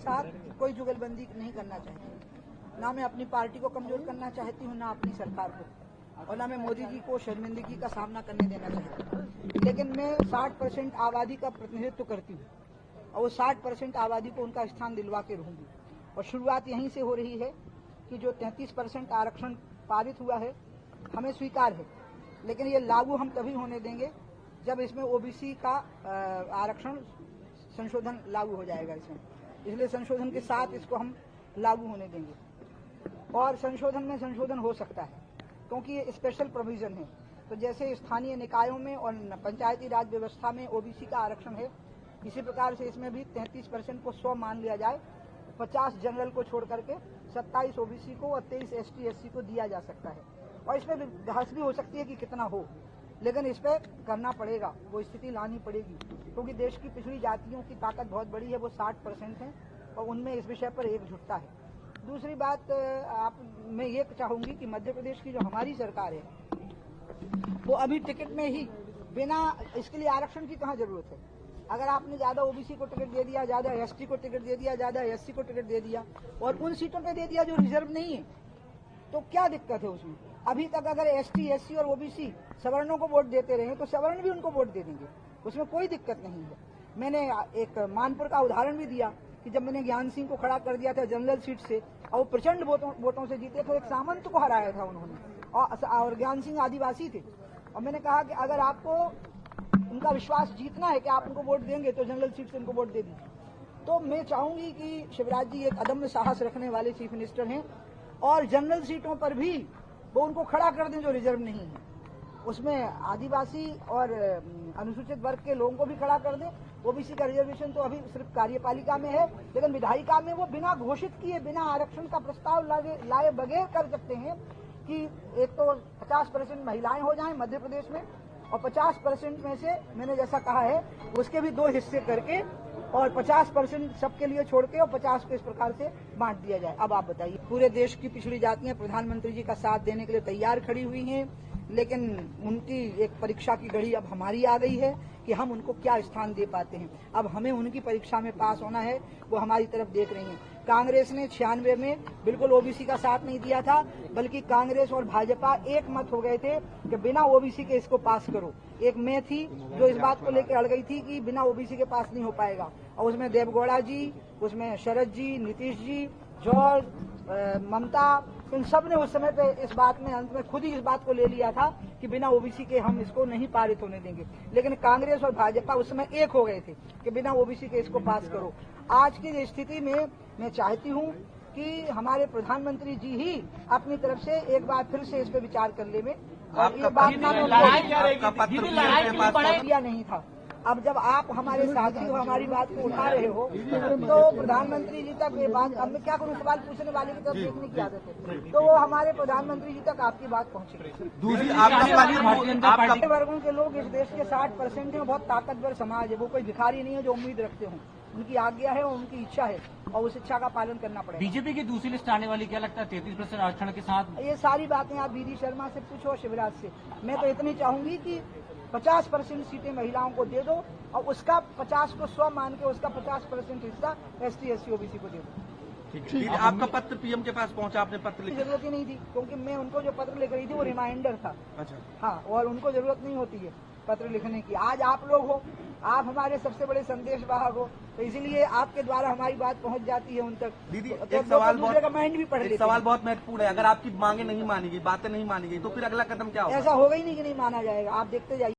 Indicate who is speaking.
Speaker 1: साथ कोई जुगलबंदी नहीं करना चाहती। ना मैं अपनी पार्टी को कमजोर करना चाहती हूँ, ना अपनी सरकार को, और ना मैं मोदी जी को शर्मिंदगी का सामना करने देना चाहती हूँ। लेकिन मैं 60% आबादी का प्रतिनिधित्व करती हूँ और वो 60% आबादी को उनका स्थान दिलवा के रहूंगी। और शुरुआत यहीं से हो रही है कि जो 33% आरक्षण पारित हुआ है हमें स्वीकार है, लेकिन ये लागू हम तभी होने देंगे जब इसमें ओबीसी का आरक्षण संशोधन लागू हो जाएगा इसमें। इसलिए संशोधन के साथ इसको हम लागू होने देंगे। और संशोधन में संशोधन हो सकता है क्योंकि ये स्पेशल प्रोविजन है। तो जैसे स्थानीय निकायों में और पंचायती राज व्यवस्था में ओबीसी का आरक्षण है, इसी प्रकार से इसमें भी 33% को 100 मान लिया जाए, 50 जनरल को छोड़ करके 27 ओबीसी को और 23 एसटी एससी को दिया जा सकता है। और इसमें बहस भी हो सकती है कि कितना हो, लेकिन इस पर करना पड़ेगा, वो स्थिति लानी पड़ेगी क्योंकि देश की पिछड़ी जातियों की ताकत बहुत बड़ी है, वो 60% है और उनमें इस विषय पर एकजुटता है। दूसरी बात मैं ये चाहूंगी कि मध्य प्रदेश की जो हमारी सरकार है वो अभी टिकट में ही बिना इसके लिए आरक्षण की कहाँ जरूरत है। अगर आपने ज्यादा ओबीसी को टिकट दे दिया, ज्यादा एसटी को टिकट दे दिया, ज्यादा एससी को टिकट दे दिया और उन सीटों पे दे दिया जो रिजर्व नहीं है, तो क्या दिक्कत है उसमें। अभी तक अगर एसटी एससी और ओबीसी सवर्णों को वोट देते रहे तो सवर्ण भी उनको वोट दे देंगे, उसमें कोई दिक्कत नहीं है। मैंने एक मानपुर का उदाहरण भी दिया कि जब मैंने ज्ञान सिंह को खड़ा कर दिया था जनरल सीट से और वो प्रचंड वोटों से जीते थे, एक सामंत को हराया था उन्होंने और ज्ञान सिंह आदिवासी थे। और मैंने कहा कि अगर आपको उनका विश्वास जीतना है कि आप उनको वोट देंगे तो जनरल सीट से उनको वोट दे दीजिए। तो मैं चाहूंगी कि शिवराज जी एक अदम्य साहस रखने वाले चीफ मिनिस्टर हैं और जनरल सीटों पर भी वो उनको खड़ा कर दें जो रिजर्व नहीं है, उसमें आदिवासी और अनुसूचित वर्ग के लोगों को भी खड़ा कर दें। ओबीसी का रिजर्वेशन तो अभी सिर्फ कार्यपालिका में है, लेकिन विधायिका में वो बिना घोषित किए, बिना आरक्षण का प्रस्ताव लाए बगैर कर सकते हैं कि एक तो 50% महिलाएं हो जाएं मध्य प्रदेश में और 50% में से मैंने जैसा कहा है उसके भी 2 हिस्से करके और 50% सबके लिए छोड़ के और 50 को इस प्रकार से बांट दिया जाए। अब आप बताइए, पूरे देश की पिछड़ी जातियां प्रधानमंत्री जी का साथ देने के लिए तैयार खड़ी हुई हैं, लेकिन उनकी एक परीक्षा की घड़ी अब हमारी आ गई है कि हम उनको क्या स्थान दे पाते हैं। अब हमें उनकी परीक्षा में पास होना है, वो हमारी तरफ देख रही हैं। कांग्रेस ने 96 में बिल्कुल ओबीसी का साथ नहीं दिया था, बल्कि कांग्रेस और भाजपा एक मत हो गए थे कि बिना ओबीसी के इसको पास करो। एक मैं थी जो इस बात को लेकर अड़ गई थी कि बिना ओबीसी के पास नहीं हो पाएगा, और उसमें देवगौड़ा जी, उसमें शरद जी, नीतीश जी, जॉर्ज, ममता, इन सब ने उस समय पे इस बात में अंत में खुद ही इस बात को ले लिया था कि बिना ओबीसी के हम इसको नहीं पारित होने देंगे। लेकिन कांग्रेस और भाजपा उस समय एक हो गए थे कि बिना ओबीसी के इसको पास करो। आज की स्थिति में मैं चाहती हूँ कि हमारे प्रधानमंत्री जी ही अपनी तरफ से एक बार फिर से इस पे विचार कर ले में, और ये बात ना नहीं था। अब जब आप हमारे साथी हो, हमारी बात को उठा रहे हो, तो प्रधानमंत्री जी तक ये बात, अब मैं क्या करूं, सवाल पूछने वाले की तरफ देखने की आदत है, तो वो हमारे प्रधानमंत्री जी तक आपकी बात पहुंचेगी।
Speaker 2: दूसरी
Speaker 1: आपके वर्गों के लोग इस देश के 60% हैं, बहुत ताकतवर समाज है, वो कोई भिखारी नहीं है जो उम्मीद रखते हों। उनकी आज्ञा है और उनकी इच्छा है और उस इच्छा का पालन करना पड़ेगा।
Speaker 3: बीजेपी की दूसरी लिस्ट आने वाली, क्या लगता है 33% आरक्षण के साथ?
Speaker 1: ये सारी बातें आप बीडी शर्मा से पूछो, शिवराज से। मैं तो इतनी चाहूंगी कि 50% सीटें महिलाओं को दे दो और उसका 50 को 100 मान के उसका 50% हिस्सा एसटी एससी ओबीसी को दे दो।
Speaker 2: ठीक। आपका पत्र पीएम के पास पहुंचा, आपने पत्र लिखा?
Speaker 1: जरूरत ही नहीं थी क्योंकि मैं उनको जो पत्र लिख रही थी वो रिमाइंडर था।
Speaker 2: अच्छा।
Speaker 1: हाँ, और उनको जरूरत नहीं होती है पत्र लिखने की। आज आप लोग हो, आप हमारे सबसे बड़े संदेश वाहक हो, तो इसीलिए आपके द्वारा हमारी बात पहुंच जाती है उन तक।
Speaker 2: दीदी,
Speaker 1: तो
Speaker 2: एक सवाल
Speaker 1: बहुत
Speaker 2: महत्वपूर्ण है। अगर आपकी मांगे नहीं मानी गई, बातें नहीं मानी गई, तो फिर अगला कदम क्या होगा?
Speaker 1: ऐसा होगा ही नहीं कि नहीं माना जाएगा, आप देखते जाइए।